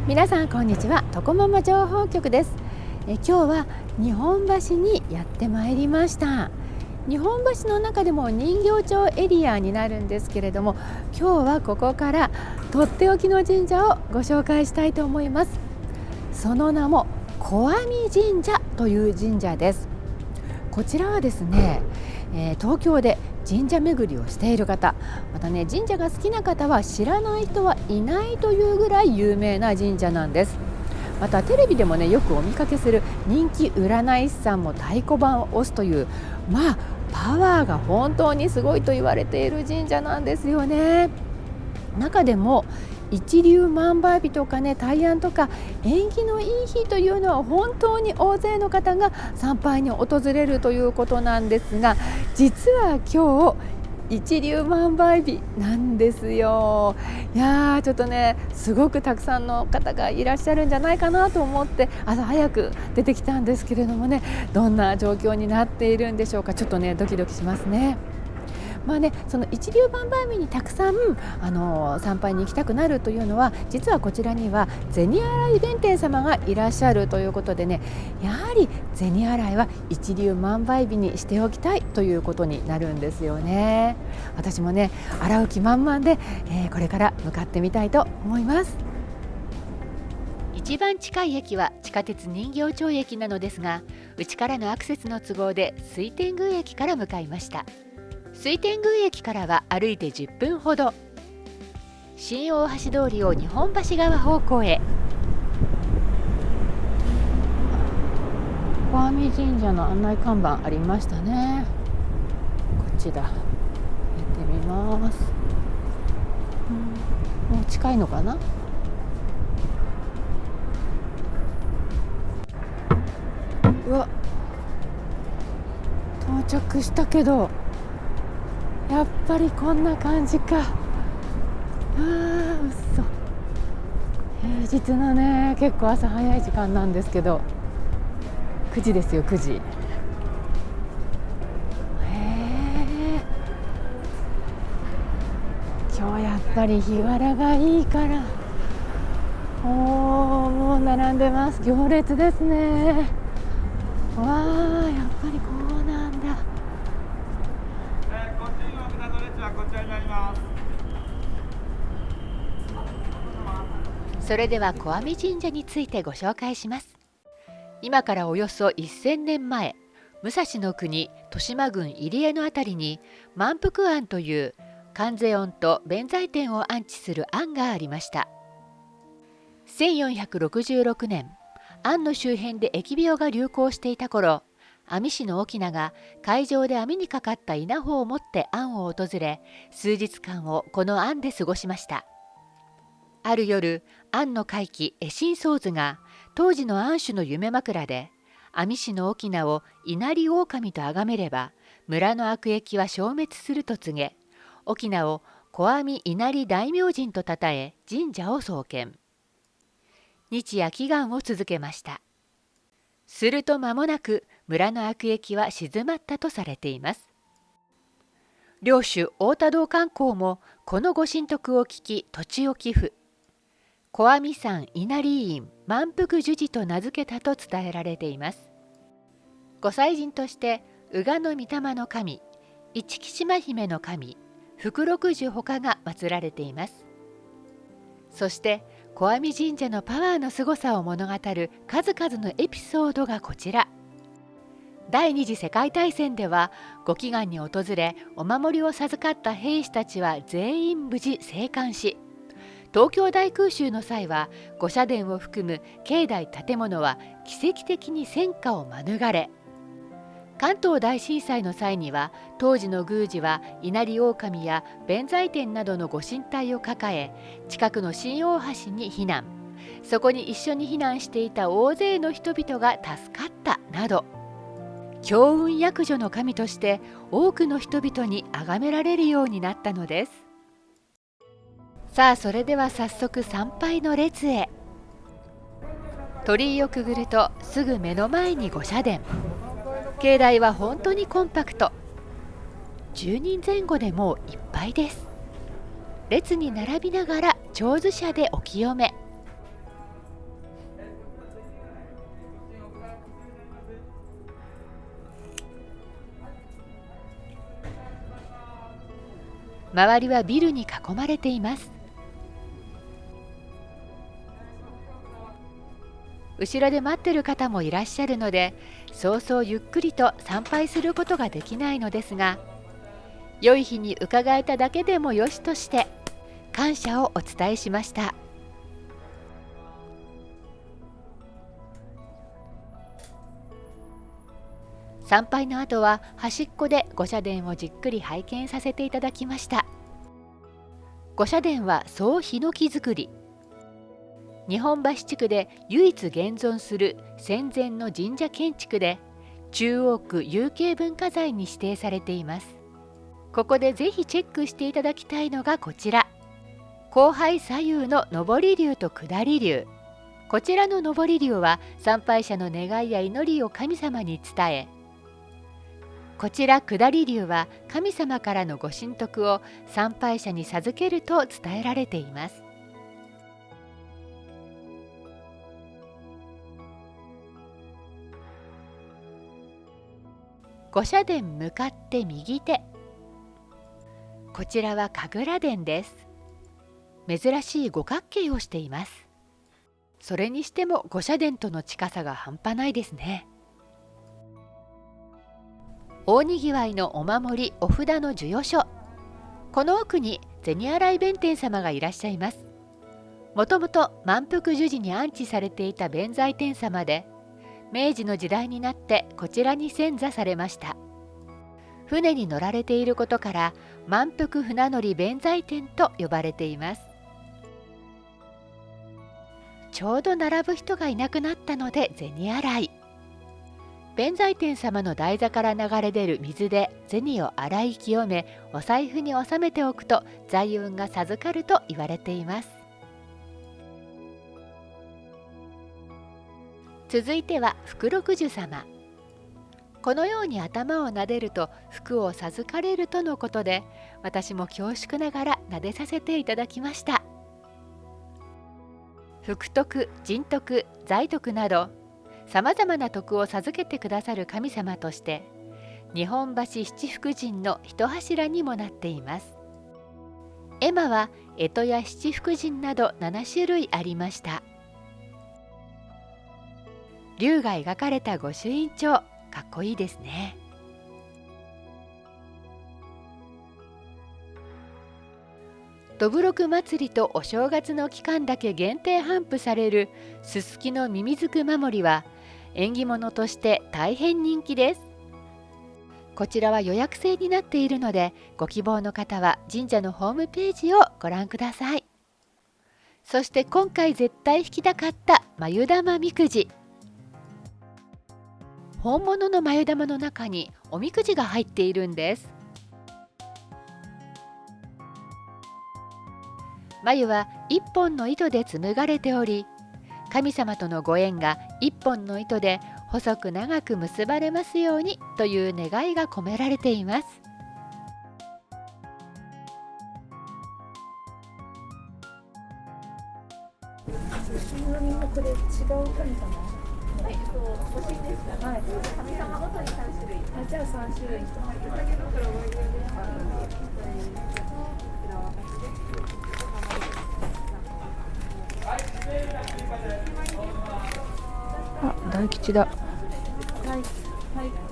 皆さんこんにちは、とこママ情報局です。今日は日本橋にやってまいりました。日本橋の中でも人形町エリアになるんですけれども、今日はここからとっておきの神社をご紹介したいと思います。その名も小網神社という神社です。こちらはですね、東京で神社巡りをしている方、またね、神社が好きな方は知らない人はいないというぐらい有名な神社なんです。またテレビでもね、よくお見かけする人気占い師さんも太鼓判を押すという、パワーが本当にすごいと言われている神社なんですよね。中でも一粒万倍日とかね、大安とか縁起のいい日というのは本当に大勢の方が参拝に訪れるということなんですが、実は今日一粒万倍日なんですよ。いやー、ちょっとね、すごくたくさんの方がいらっしゃるんじゃないかなと思って朝早く出てきたんですけれどもね、どんな状況になっているんでしょうか。ちょっとね、ドキドキしますね。その一粒万倍日にたくさん参拝に行きたくなるというのは、実はこちらには銭洗弁天様がいらっしゃるということでね、やはり銭洗は一粒万倍日にしておきたいということになるんですよね。私もね、洗う気満々で、これから向かってみたいと思います。一番近い駅は地下鉄人形町駅なのですが、うちからのアクセスの都合で水天宮駅から向かいました。水天宮駅からは歩いて10分ほど、新大橋通りを日本橋側方向へ。小網神社の案内看板ありましたね。こっちだ、行ってみます。もう近いのかな。うわ、到着したけどやっぱりこんな感じか。嘘。平日のね、結構朝早い時間なんですけど、9時ですよ、9時。今日やっぱり日柄がいいから、もう並んでます。行列ですね。わー、やっぱりこうなんだ。ご注意の札の列はこちらになります。それでは小網神社についてご紹介します。今からおよそ1000年前、武蔵の国豊島郡入江のあたりに満腹庵という観世音と弁財天を安置する庵がありました。1466年、庵の周辺で疫病が流行していた頃、網師の翁が海上で網にかかった稲穂を持って庵を訪れ、数日間をこの庵で過ごしました。ある夜、庵の開基絵心僧図が当時の庵主の夢枕で、網師の翁を稲荷狼と崇めれば村の悪疫は消滅すると告げ、翁を小網稲荷大明神とたたえ神社を創建。日夜祈願を続けました。すると間もなく村の悪疫は静まったとされています。領主太田道観光もこのご神徳を聞き土地を寄付。小網山稲荷院満腹樹寺と名付けたと伝えられています。ご祭神として宇賀の御霊の神、一木島姫の神、福六十他が祀られています。そして小網神社のパワーのすごさを物語る数々のエピソードがこちら。第二次世界大戦ではご祈願に訪れお守りを授かった兵士たちは全員無事生還し、東京大空襲の際は御社殿を含む境内建物は奇跡的に戦火を免れ、関東大震災の際には当時の宮司は稲荷狼や弁財天などのご神体を抱え、近くの新大橋に避難。そこに一緒に避難していた大勢の人々が助かったなど、強運役所の神として多くの人々に崇められるようになったのです。さあ、それでは早速参拝の列へ。鳥居をくぐるとすぐ目の前に御社殿。境内は本当にコンパクト。10人前後でもういっぱいです。列に並びながら手水舎でお清め。周りはビルに囲まれています。後ろで待ってる方もいらっしゃるので、そうそうゆっくりと参拝することができないのですが、良い日に伺えただけでもよしとして感謝をお伝えしました。参拝の後は端っこで御社殿をじっくり拝見させていただきました。御社殿は総ヒノキ造り、日本橋地区で唯一現存する戦前の神社建築で、中央区有形文化財に指定されています。ここでぜひチェックしていただきたいのがこちら、光背左右の上り龍と下り龍。こちらの上り龍は参拝者の願いや祈りを神様に伝え、こちら下り龍は神様からのご神徳を参拝者に授けると伝えられています。御社殿向かって右手、こちらは神楽殿です。珍しい五角形をしています。それにしても御社殿との近さが半端ないですね。大にぎわいのお守りお札の授与所、この奥に銭洗弁天様がいらっしゃいます。もともと満腹樹寺に安置されていた弁財天様で、明治の時代になってこちらに遷座されました。船に乗られていることから満腹船乗り弁財天と呼ばれています。ちょうど並ぶ人がいなくなったので銭洗い。弁財天様の台座から流れ出る水で銭を洗い清め、お財布に収めておくと財運が授かると言われています。続いては福禄寿様。このように頭を撫でると福を授かれるとのことで、私も恐縮ながら撫でさせていただきました。福徳、神徳、財徳などさまざまな徳を授けてくださる神様として、日本橋七福神の一柱にもなっています。絵馬は干支や七福神など7種類ありました。龍が描かれた御朱印帳、かっこいいですね。どぶろく祭りとお正月の期間だけ限定頒布されるすすきのミミズク守りは縁起物として大変人気です。こちらは予約制になっているので、ご希望の方は神社のホームページをご覧ください。そして今回絶対引きたかった眉玉みくじ。本物の眉玉の中におみくじが入っているんです。眉は一本の糸で紡がれており、神様とのご縁が一本の糸で細く長く結ばれますようにという願いが込められています。これ違う神様。はい、欲しいですか。はい、神様ごとに3種類。あ、じゃあ3種類。あ、大吉だ。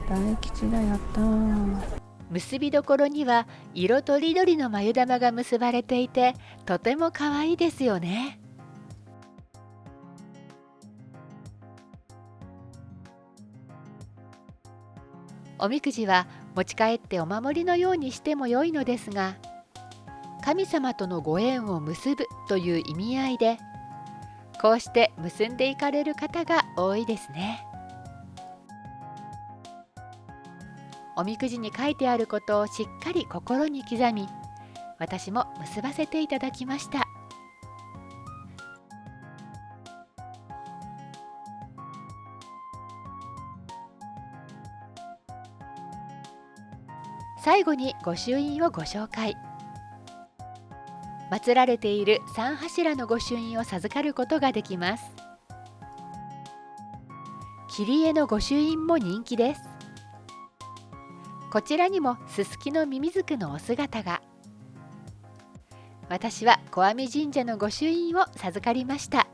大吉だ、やったー。結びどころには色とりどりの眉玉が結ばれていて、とても可愛いですよね。おみくじは持ち帰ってお守りのようにしても良いのですが、神様とのご縁を結ぶという意味合いで、こうして結んでいかれる方が多いですね。おみくじに書いてあることをしっかり心に刻み、私も結ばせていただきました。最後に御朱印をご紹介。祀られている3柱の御朱印を授かることができます。切り絵の御朱印も人気です。こちらにもすすきのミミズクのお姿が。私は小網神社の御朱印を授かりました。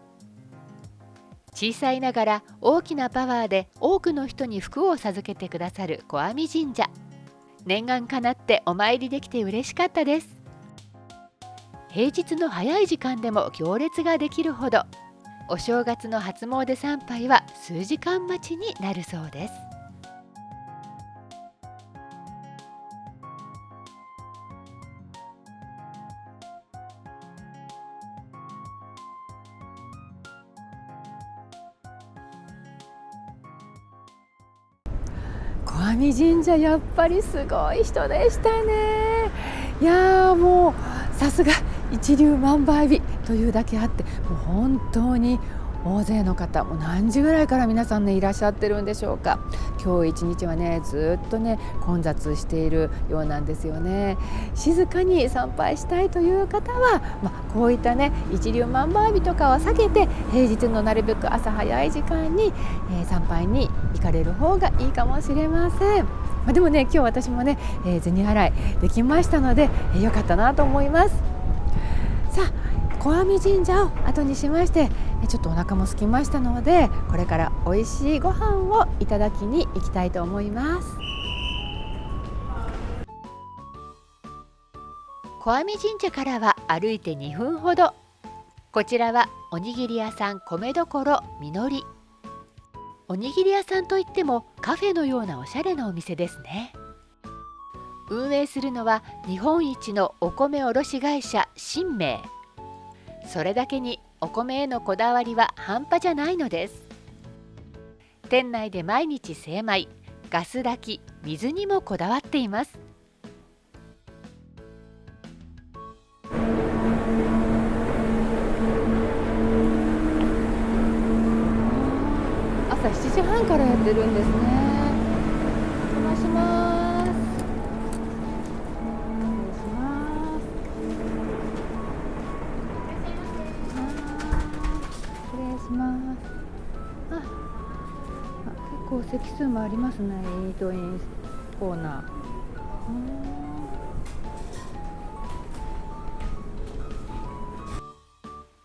小さいながら大きなパワーで多くの人に福を授けてくださる小網神社。念願かなってお参りできて嬉しかったです。平日の早い時間でも行列ができるほど、お正月の初詣参拝は数時間待ちになるそうです。小網神社、やっぱりすごい人でしたね。いやー、もうさすが一粒万倍日というだけあって、もう本当に大勢の方、もう何時ぐらいから皆さんねいらっしゃってるんでしょうか。今日一日はねずっとね混雑しているようなんですよね。静かに参拝したいという方は、こういったね一粒万倍日とかは避けて、平日のなるべく朝早い時間に、参拝に行かれる方がいいかもしれません。でもね今日私もね、銭払いできましたので、良かったなと思います。さあ、小網神社を後にしまして、ちょっとお腹も空きましたので、これから美味しいご飯をいただきに行きたいと思います。小網神社からは歩いて2分ほど。こちらはおにぎり屋さん米どころみのり。おにぎり屋さんといってもカフェのようなおしゃれなお店ですね。運営するのは日本一のお米卸会社新明。それだけにお米へのこだわりは半端じゃないのです。店内で毎日精米、ガス炊き、水にもこだわっています。朝7時半からやってるんですね。お邪魔します。失礼します。結構席数もありますね。イートインコーナー。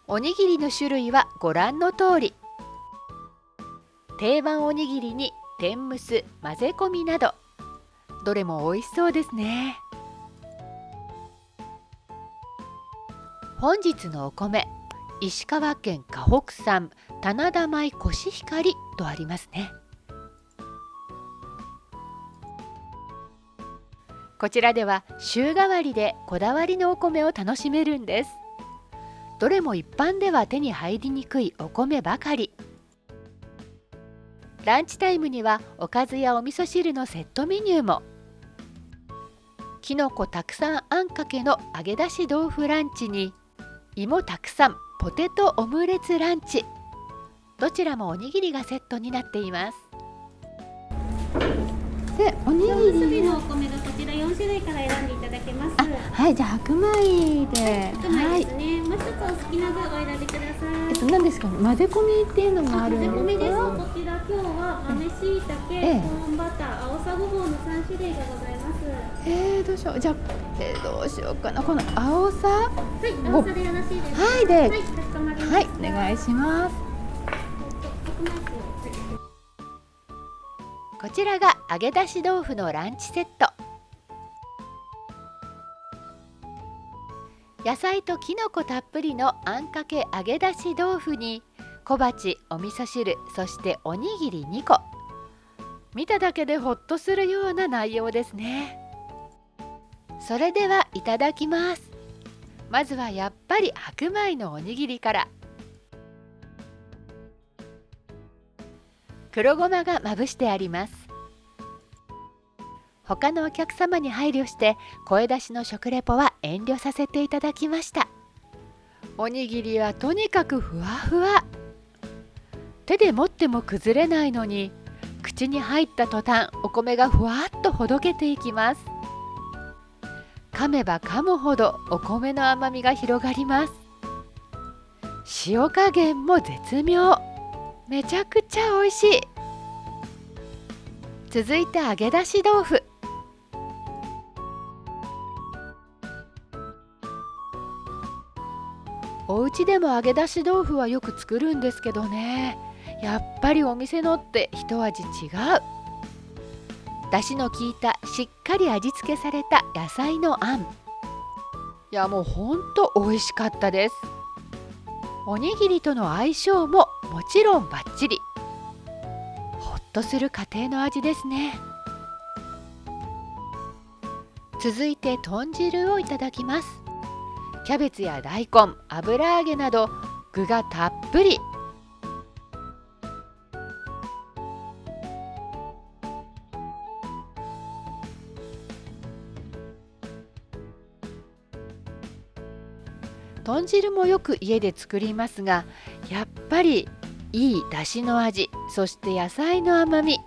おにぎりの種類はご覧の通り。定番おにぎりに天むす、混ぜ込みなど、どれも美味しそうですね。本日のお米、石川県河北産棚田米コシヒカリとありますね。こちらでは週替わりでこだわりのお米を楽しめるんです。どれも一般では手に入りにくいお米ばかり。ランチタイムにはおかずやお味噌汁のセットメニューも。きのこたくさんあんかけの揚げ出し豆腐ランチに、芋たくさんポテトオムレツランチ。どちらもおにぎりがセットになっています。で、おにぎりのお米がこちら4種類から選んでいただけます。はい、じゃあ白米で。白米ですね。もう一つお好きな具をお選びください。何ですか、混ぜ込みっていうのもあるんですか。混ぜ込みです。こちら今日は豆しいたけ、コーンバター、青さごぼうの3種類がございます。どうしよう。じゃあ、どうしようかな。この青さ。はい、青さでよろしいですか。はい、で、はい、かしこまりました。はい、お願いします。こちらが揚げ出し豆腐のランチセット。野菜ときのこたっぷりのあんかけ揚げ出し豆腐に小鉢、お味噌汁、そしておにぎり2個。見ただけでほっとするような内容ですね。それではいただきます。まずはやっぱり白米のおにぎりから。黒ごまがまぶしてあります。他のお客様に配慮して声出しの食レポは遠慮させていただきました。おにぎりはとにかくふわふわ。手で持っても崩れないのに、口に入った途端お米がふわっとほどけていきます。噛めば噛むほどお米の甘みが広がります。塩加減も絶妙。めちゃくちゃ美味しい。続いて揚げ出し豆腐。ちでも揚げ出し豆腐はよく作るんですけどね、やっぱりお店のって一味違う。だしの効いたしっかり味付けされた野菜のあん、いやもうほんと美味しかったです。おにぎりとの相性ももちろんバッチリ。ほっとする家庭の味ですね。続いて豚汁をいただきます。キャベツや大根、油揚げなど具がたっぷり。豚汁もよく家で作りますが、やっぱりいいだしの味、そして野菜の甘み、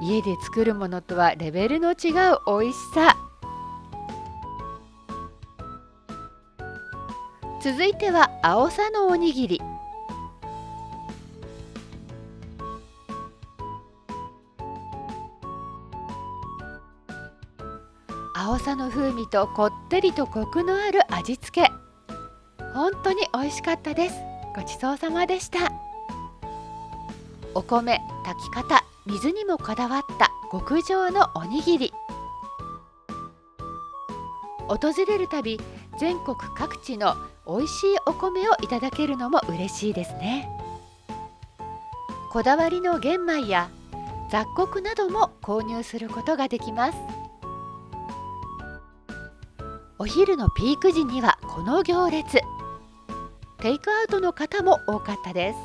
家で作るものとはレベルの違う美味しさ。続いてはあおさのおにぎり。あおさの風味とこってりとコクのある味付け、本当に美味しかったです。ごちそうさまでした。お米、炊き方、水にもこだわった極上のおにぎり。訪れるたび全国各地の美味しいお米をいただけるのも嬉しいですね。こだわりの玄米や雑穀なども購入することができます。お昼のピーク時にはこの行列。テイクアウトの方も多かったです。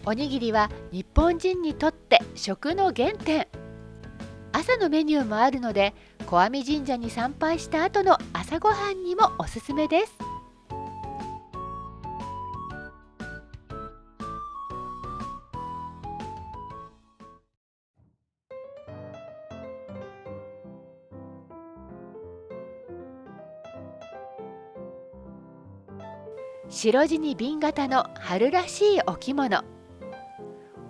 おにぎりは日本人にとって食の原点。朝のメニューもあるので、小網神社に参拝した後の朝ごはんにもおすすめです。白地に瓶型の春らしいお着物。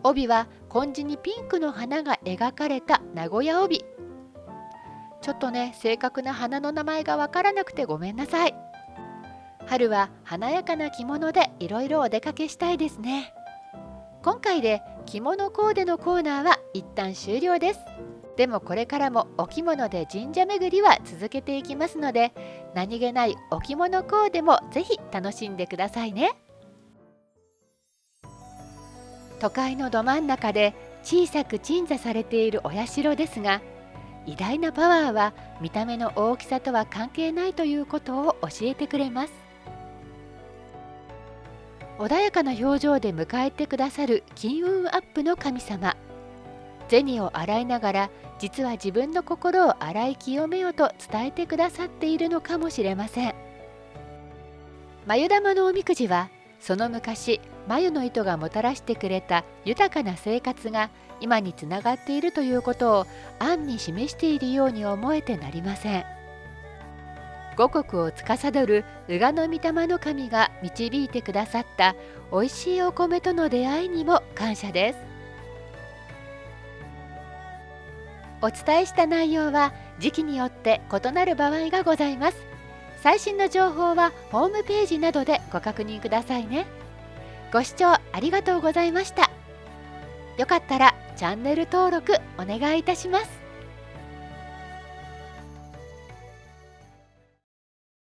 帯は紺地にピンクの花が描かれた名古屋帯。ちょっとね、正確な花の名前がわからなくてごめんなさい。春は華やかな着物でいろいろお出かけしたいですね。今回で着物コーデのコーナーは一旦終了です。でもこれからもお着物で神社巡りは続けていきますので、何気ないお着物コーデもぜひ楽しんでくださいね。都会のど真ん中で小さく鎮座されているお社ですが、偉大なパワーは見た目の大きさとは関係ないということを教えてくれます。穏やかな表情で迎えてくださる金運アップの神様。銭を洗いながら、実は自分の心を洗い清めよと伝えてくださっているのかもしれません。繭玉のおみくじは、その昔繭の糸がもたらしてくれた豊かな生活が今につながっているということを暗に示しているように思えてなりません。五穀を司る宇賀の御霊の神が導いてくださったおいしいお米との出会いにも感謝です。お伝えした内容は時期によって異なる場合がございます。最新の情報はホームページなどでご確認くださいね。ご視聴ありがとうございました。よかったらチャンネル登録お願いいたします。